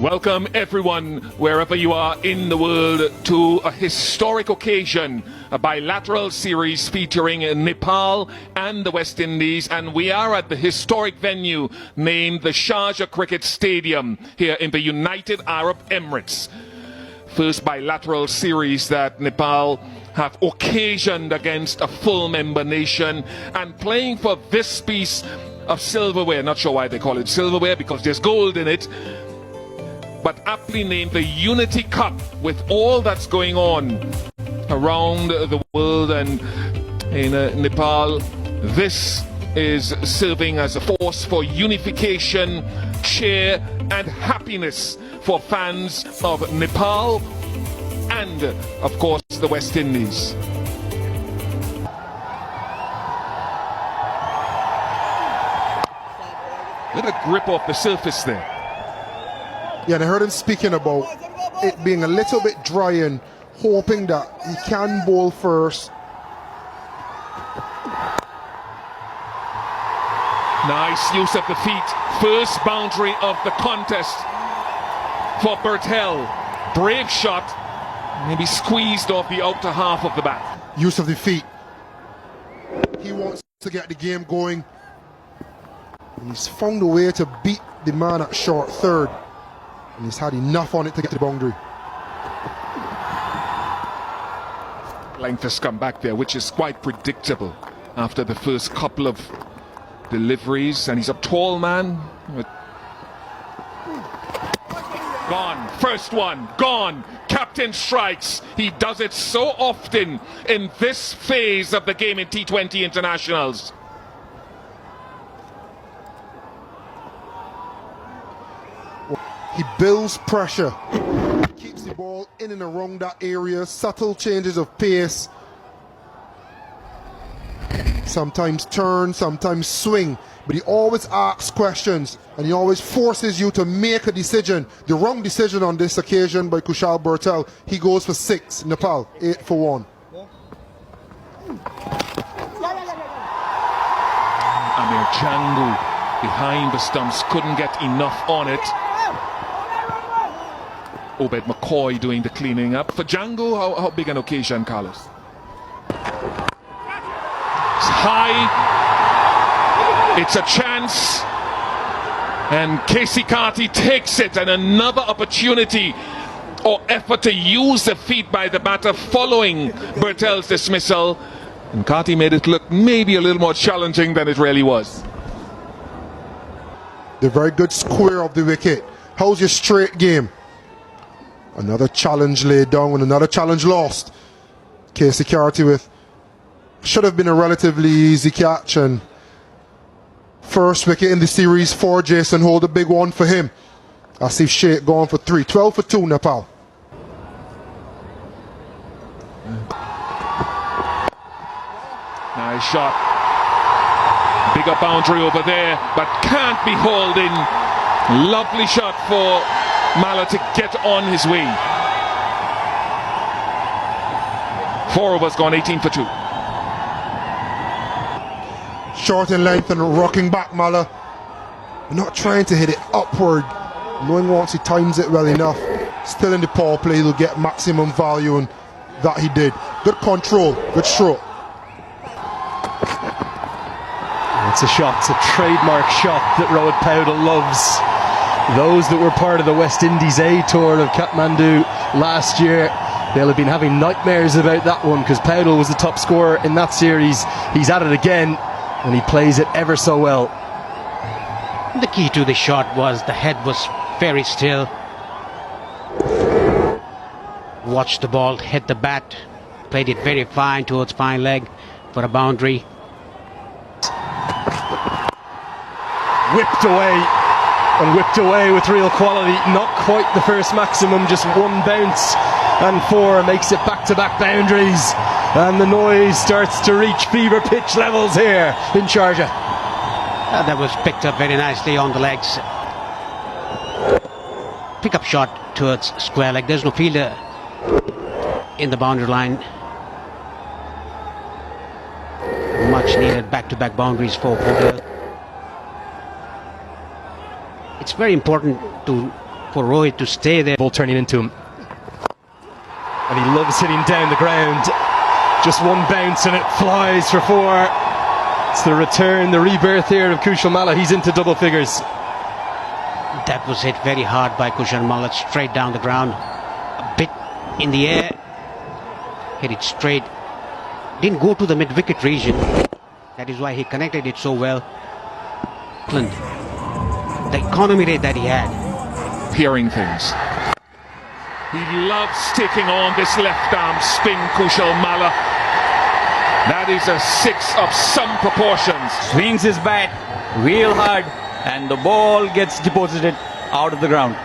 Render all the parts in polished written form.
Welcome everyone, wherever you are in the world, to a historic occasion, a bilateral series featuring Nepal and the West Indies, and we are at the historic venue named the Sharjah Cricket Stadium here in the United Arab Emirates. First bilateral series that Nepal have occasioned against a full member nation, and playing for this piece of silverware. Not sure why they call it silverware, because there's gold in it, but aptly named the Unity Cup. With all that's going on around the world and in Nepal, this is serving as a force for unification, cheer and happiness for fans of Nepal and, of course, the West Indies. Look at the grip off the surface there. Yeah, and I heard him speaking about it being a little bit dry and hoping that he can bowl first. Nice use of the feet. First boundary of the contest for Bertel. Brave shot. Maybe squeezed off the outer half of the bat. Use of the feet. He wants to get the game going. And he's found a way to beat the man at short third. And he's had enough on it to get to the boundary. Length has come back there, which is quite predictable after the first couple of deliveries. And he's a tall man. Gone. First one. Gone. Captain strikes. He does it so often in this phase of the game in T20 internationals. He builds pressure. He keeps the ball in and around that area. Subtle changes of pace. Sometimes turn, sometimes swing. But he always asks questions, and he always forces you to make a decision. The wrong decision on this occasion by Kushal Bertel. He goes for 6. Nepal, 8 for 1. Amir Jangu behind the stumps, couldn't get enough on it. Obed McCoy doing the cleaning up. For Jangu, how big an occasion, Carlos? It's high. It's a chance. And Casey Carty takes it, and another opportunity or effort to use the feet by the batter following Bertel's dismissal. And Carty made it look maybe a little more challenging than it really was. The very good square of the wicket. How's your straight game? Another challenge laid down and another challenge lost. Casey Carty with should have been a relatively easy catch, and first wicket in the series for Jason Holt, a big one for him. Asif Sheikh going for 3. 12 for 2 Nepal. Nice shot. Bigger boundary over there, but can't be hauled in. Lovely shot for Mala to get on his way. 4 overs gone, 18 for 2. Short in length and rocking back, Mala. Not trying to hit it upward, knowing once he times it well enough. Still in the power play, he'll get maximum value, and that he did. Good control, good stroke. It's a shot, it's a trademark shot that Rohit Powdell loves. Those that were part of the West Indies A tour of Kathmandu last year, they'll have been having nightmares about that one, because Powdell was the top scorer in that series. He's at it again, and he plays it ever so well. The key to the shot was the head was very still. Watched the ball hit the bat, played it very fine towards fine leg for a boundary. Whipped away, and whipped away with real quality. Not quite the first maximum, just one bounce, and 4 makes it back-to-back boundaries, and the noise starts to reach fever pitch levels here in Sharjah. That was picked up very nicely on the legs. Pick-up shot towards square leg. There's no fielder in the boundary line. Much needed back-to-back boundaries for Powdell. It's very important to for Rohit to stay there. Ball turning into him. And he loves hitting down the ground. Just one bounce and it flies for 4. It's the return, the rebirth here of Kushal Malla. He's into double figures. That was hit very hard by Kushal Malla, straight down the ground. A bit in the air. Hit it straight. Didn't go to the mid-wicket region. That is why he connected it so well. The economy rate that he had. Hearing things. He loves taking on this left arm spin, Kushal Malla. That is a 6 of some proportions. Swings his bat real hard and the ball gets deposited out of the ground.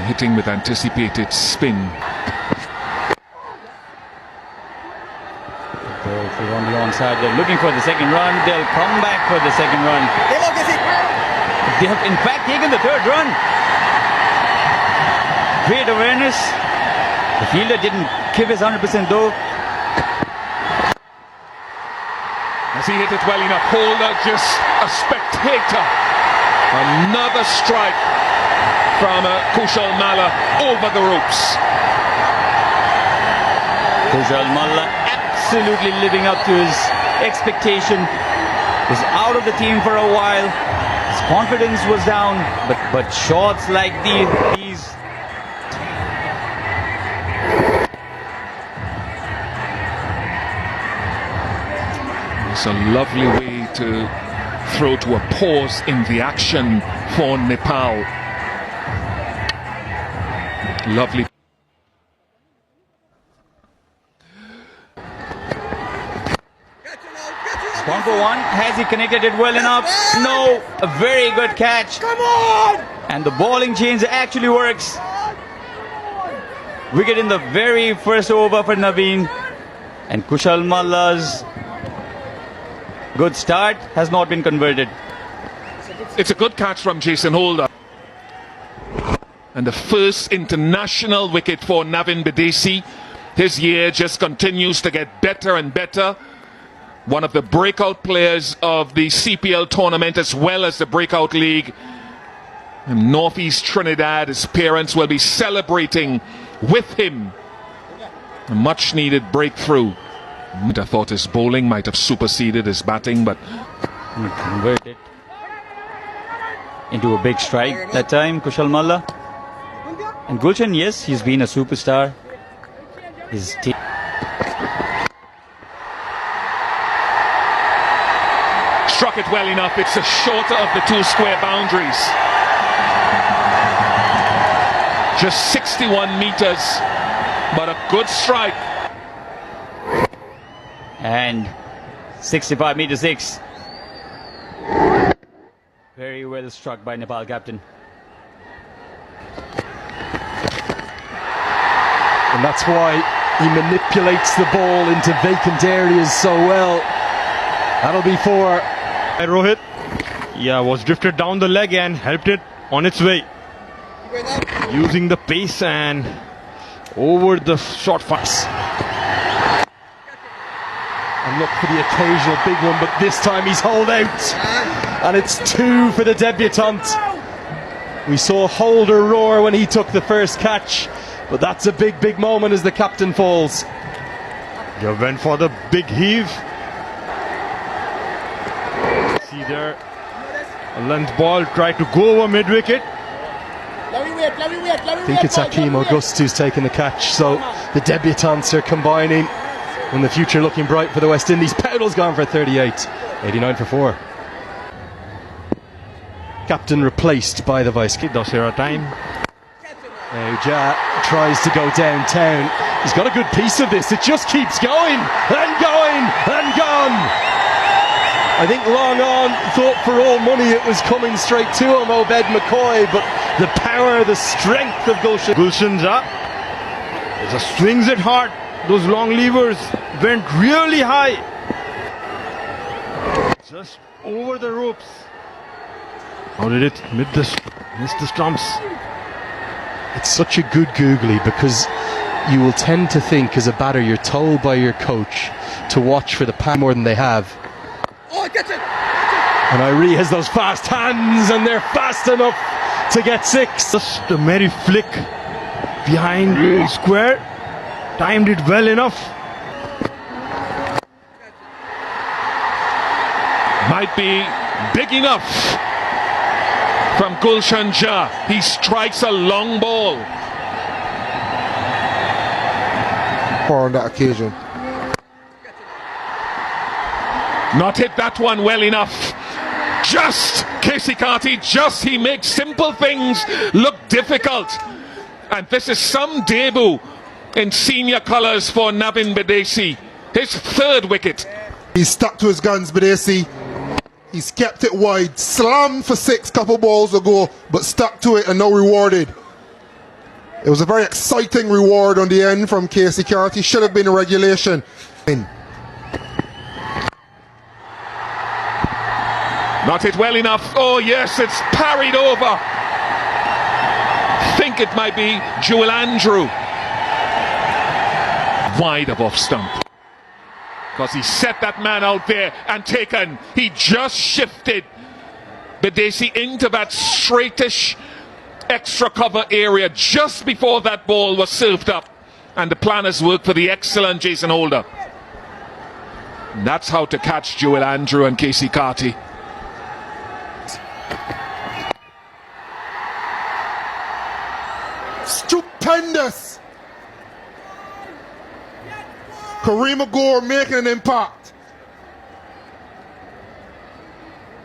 Hitting with anticipated spin. They're on the onside. They're looking for the second run. They'll come back for the second run. They have in fact taken the third run. Great awareness. The fielder didn't give his 100% though. Has he hit it well enough? Holder just a spectator. Another strike from Kushal Malla over the ropes. Kushal Malla absolutely living up to his expectation. Was out of the team for a while. His confidence was down, but shots like these. It's a lovely way to throw to a pause in the action for Nepal. Lovely. Gone for 1. Has he connected it well enough? No. A very good catch. Come on! And the bowling change actually works. Wicket in the very first over for Naveen. And Kushal Malla's good start has not been converted. It's a good catch from Jason Holder. And the first international wicket for Navin Bidesi. His year just continues to get better and better. One of the breakout players of the CPL tournament as well as the breakout league. In Northeast Trinidad, his parents will be celebrating with him. A much needed breakthrough. I thought his bowling might have superseded his batting, but converted into a big strike that time, Kushal Malla. And Gulshan, yes, he's been a superstar. His team. struck it well enough. It's the shorter of the 2 square boundaries. Just 61 meters, but a good strike. And 65 meter 6. Very well struck by Nepal captain. And that's why he manipulates the ball into vacant areas so well. That'll be 4. Rohit, was drifted down the leg and helped it on its way. Using the pace and over the short pass. And look for the occasional big one, but this time he's holed out. And it's 2 for the debutant. We saw Holder roar when he took the first catch, but that's a big, big moment as the captain falls. You went for the big heave. See there, a length ball tried to go over mid-wicket. I think it's Akeem August who's taken the catch, so the debutants are combining. And the future looking bright for the West Indies. Powell's gone for 38. 89 for 4. Captain replaced by the vice. Dasera time. Now Ja tries to go downtown. He's got a good piece of this. It just keeps going and going and gone. I think long on thought for all money it was coming straight to him, Obed McCoy, but the power, the strength of Gulshan. Gulshan Ja just swings it hard. Those long levers went really high. Just over the ropes. How did it miss the stumps? It's such a good googly because you will tend to think as a batter you're told by your coach to watch for the pan more than they have. Oh, get it! And Irie has those fast hands, and they're fast enough to get 6. Just a merry flick behind the square. Timed it well enough. Might be big enough from Gulshan Jah. He strikes a long ball. On that occasion. Not hit that one well enough. Just Casey Carty, just he makes simple things look difficult. And this is some debut in senior colours for Navin Bidesi. His 3rd wicket. He's stuck to his guns, Bidesi. He's kept it wide. Slammed for 6 couple balls ago, but stuck to it and now rewarded. It was a very exciting reward on the end from Casey Carty. Should have been a regulation. Not hit well enough. Oh yes, it's parried over. Think it might be Jewel Andrew. Wide of off stump. Because he set that man out there and taken. He just shifted Bidesi into that straightish extra cover area just before that ball was served up. And the planners worked for the excellent Jason Holder. And that's how to catch Jewel Andrew and Casey Carty. Stupendous! Kareem Agor making an impact.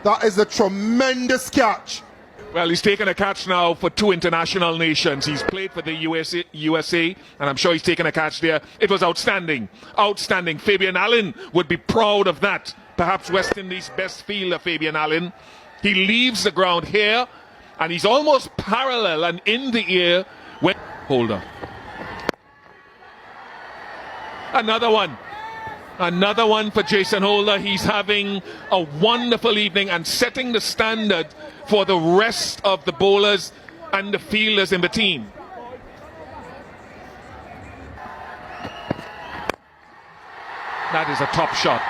That is a tremendous catch. Well, he's taken a catch now for 2 international nations. He's played for the USA, and I'm sure he's taken a catch there. It was outstanding. Outstanding. Fabian Allen would be proud of that. Perhaps West Indies' best fielder, Fabian Allen. He leaves the ground here, and he's almost parallel and in the air when Holder. Another one. Another one for Jason Holder. He's having a wonderful evening and setting the standard for the rest of the bowlers and the fielders in the team. That is a top shot.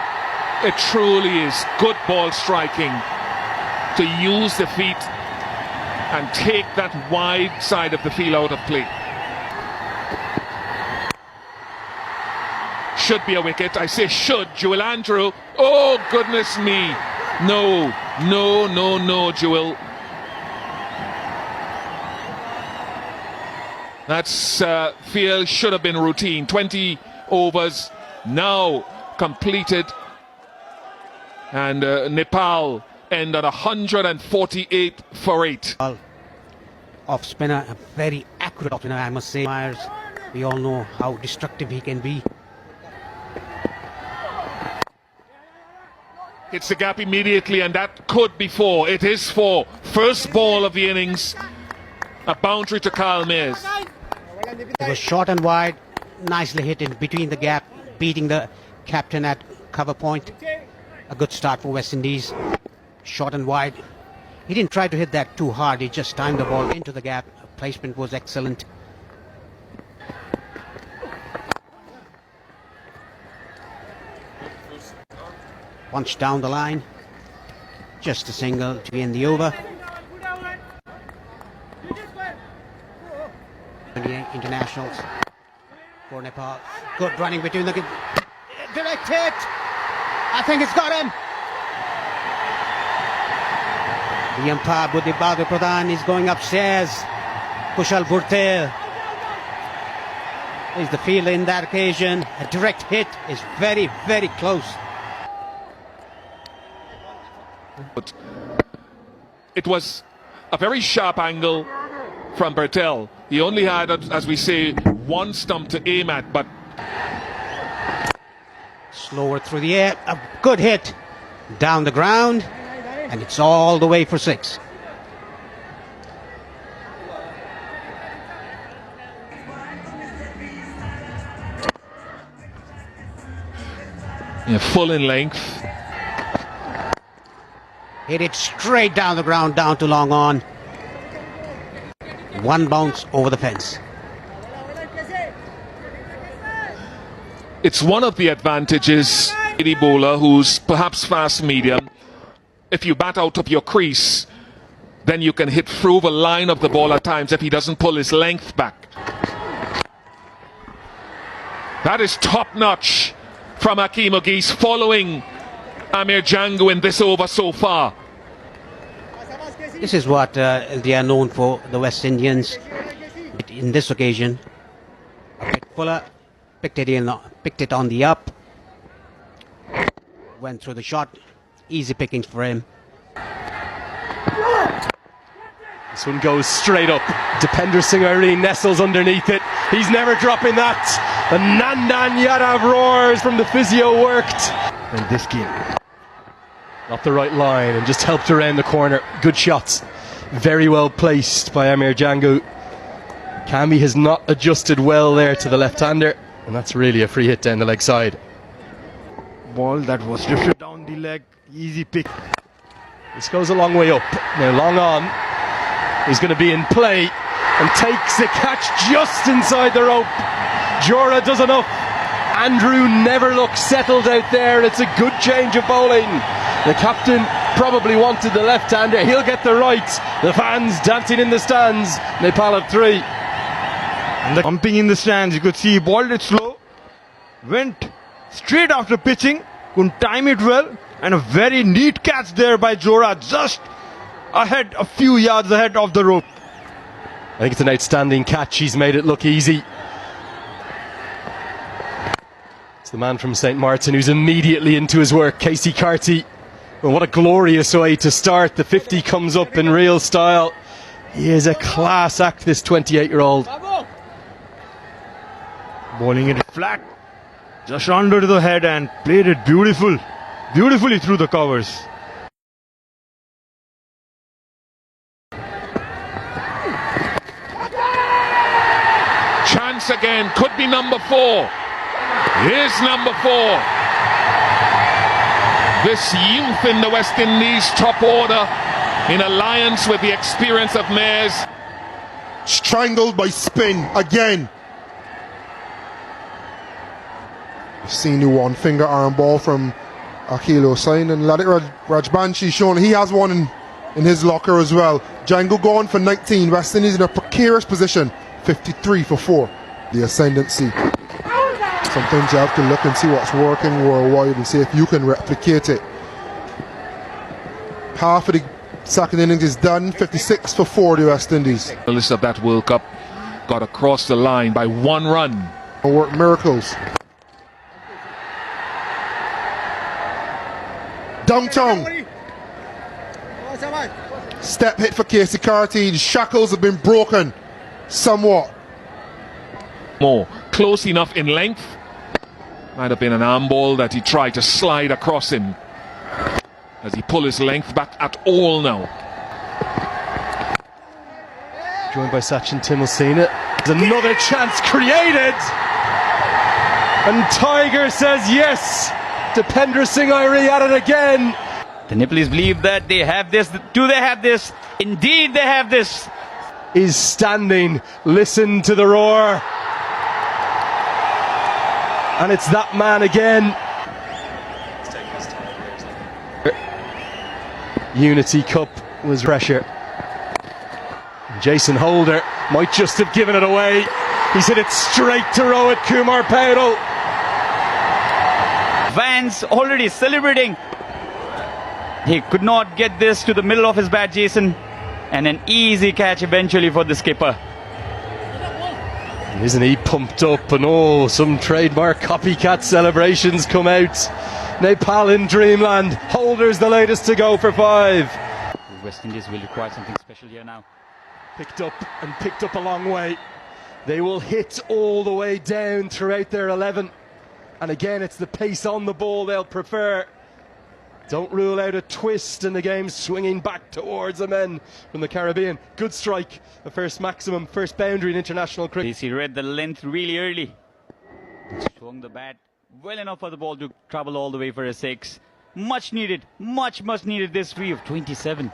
It truly is good ball striking to use the feet and take that wide side of the field out of play. Should be a wicket. I say should. Jewel Andrew. Oh, goodness me. No, no, no, no, Jewel. That's field should have been routine. 20 overs now completed. And Nepal end on 148 for 8. Off spinner, a very accurate off spinner, I must say. Myers, we all know how destructive he can be. Hits the gap immediately, and that could be 4. It is 4. First ball of the innings. A boundary to Kyle Mayers. It was short and wide, nicely hit in between the gap, beating the captain at cover point. A good start for West Indies. Short and wide. He didn't try to hit that too hard, he just timed the ball into the gap. Placement was excellent. Punch down the line. Just a single to end the over. 28 internationals for Nepal. Good running between the... Direct hit! I think it's got him! The umpire Buddhi Bahadur Pradhan is going upstairs. Kushal Bhurtel is the fielder in that occasion. A direct hit is very, very close. But it was a very sharp angle from Bertel. He only had, as we say, one stump to aim at, but... Slower through the air. A good hit. Down the ground. And it's all the way for 6. Yeah, full in length. Hit it straight down the ground, down to long on. One bounce over the fence. It's one of the advantages, any bowler who's perhaps fast medium, if you bat out of your crease, then you can hit through the line of the ball at times if he doesn't pull his length back. That is top-notch from Hakeem Ogis, following Amir Django in this over so far. This is what they are known for, the West Indians. In this occasion, a bit fuller, picked it on the up, went through the shot, easy pickings for him. This one goes straight up. Dipender Singh Irene nestles underneath it. He's never dropping that. The Nandan Yadav roars from the physio worked. And this game, not the right line and just helped around the corner. Good shots. Very well placed by Amir Django. Camby has not adjusted well there to the left-hander. And that's really a free hit down the leg side. Ball that was drifted down the leg. Easy pick. This goes a long way up. Now long on. He's going to be in play and takes the catch just inside the rope. Jora does enough. Andrew never looks settled out there. It's a good change of bowling. The captain probably wanted the left-hander. He'll get the right. The fans dancing in the stands. Nepal have 3. And the pumping in the stands. You could see he balled it slow. Went straight after pitching. Couldn't time it well. And a very neat catch there by Jora. Just ahead, a few yards ahead of the rope. I think it's an outstanding catch. He's made it look easy. It's the man from St. Martin who's immediately into his work, Casey Carty. Well, what a glorious way to start. The 50 comes up in real style. He is a class act, this 28-year-old. Bowling it flat, just under the head, and played it beautifully through the covers. Chance again, could be number 4. Here's number 4. This youth in the West Indies top order, in alliance with the experience of Mayers. Strangled by spin again. You've seen the one finger arm ball from Akhil Hossain, and Lalit Rajbanshi shown he has one in his locker as well. Django gone for 19. West Indies in a precarious position. 53 for 4. The ascendancy. Sometimes you have to look and see what's working worldwide and see if you can replicate it. Half of the second innings is done. 56 for 4, the West Indies. The list of that World Cup got across the line by 1 run. Work miracles. Downtown. Step hit for Casey Carty. The shackles have been broken somewhat. More close enough in length. Might have been an arm ball that he tried to slide across him. Does he pull his length back at all now? Joined by Sachin Tendulkar. There's another chance created. And Tiger says yes. Dipender Singh Irene at it again. The Nepalese believe that they have this. Do they have this? Indeed they have this. Is standing. Listen to the roar. And it's that man again. Unity Cup was pressure. Jason Holder might just have given it away. He's hit it straight to Rohit Kumar Paudel. Fans already celebrating. He could not get this to the middle of his bat, Jason. And an easy catch eventually for the skipper. Isn't he pumped up? And some trademark copycat celebrations come out. Nepal in dreamland. Holder's the latest to go for 5. The West Indies will require something special here now. Picked up a long way. They will hit all the way down throughout their 11. And again, it's the pace on the ball they'll prefer. Don't rule out a twist in the game, swinging back towards the men from the Caribbean. Good strike, the first maximum, first boundary in international cricket. He read the length really early. Swung the bat well enough for the ball to travel all the way for a 6. Much needed, much needed this free of 27.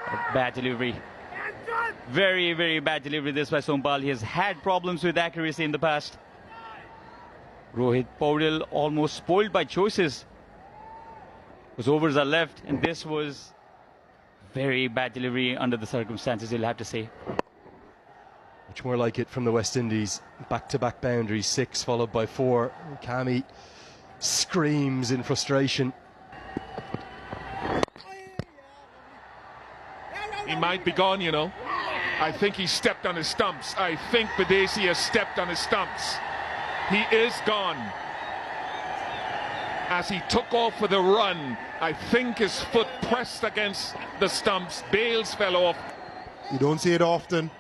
A bad delivery. Very bad delivery this by Sompal. He has had problems with accuracy in the past. Rohit Paudel almost spoiled by choices. Because overs are left, and this was very bad delivery under the circumstances, you'll have to say. Much more like it from the West Indies. Back-to-back boundaries, 6 followed by 4. Cammy screams in frustration. He might be gone, you know. I think he stepped on his stumps. I think Badesi has stepped on his stumps. He is gone. As he took off for the run, I think his foot pressed against the stumps. Bales fell off. You don't see it often.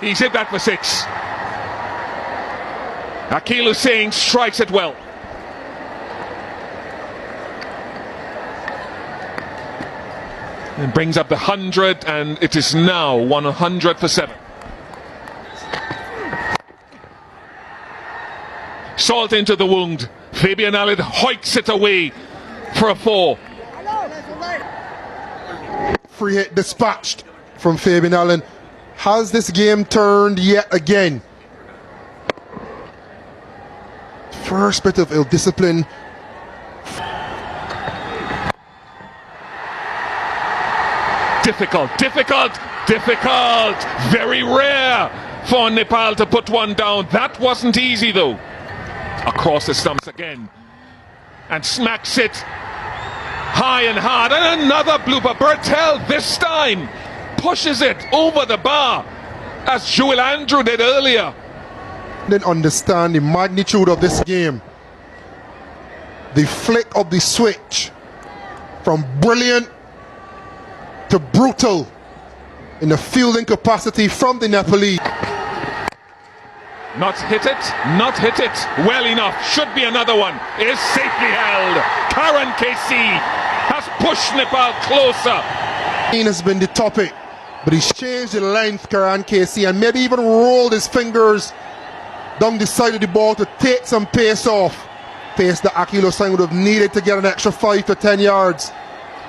He's hit that for 6. Akil Hussain strikes it well. And brings up the 100, and it is now 100 for 7. Salt into the wound. Fabian Allen hoiks it away for a 4. Free hit dispatched from Fabian Allen. Has this game turned yet again? First bit of ill-discipline. Difficult. Very rare for Nepal to put one down. That wasn't easy though. Across the stumps again. And smacks it high and hard. And another blooper. Bertel this time pushes it over the bar as Joel Andrew did earlier. Didn't understand the magnitude of this game. The flick of the switch from brilliant to brutal in the fielding capacity from the Nepalese. Not hit it well enough. Should be another one. Is safely held. Karan KC has pushed Nepal closer. Has been the topic, but he's changed the length, Karan KC, and maybe even rolled his fingers down the side of the ball to take some pace off. Pace that Akil Hussain would have needed to get an extra 5 to 10 yards,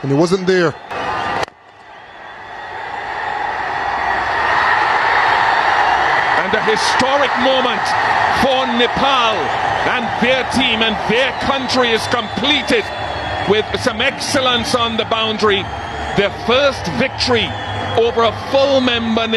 and it wasn't there. And a historic moment for Nepal and their team and their country is completed with some excellence on the boundary. Their first victory over a full member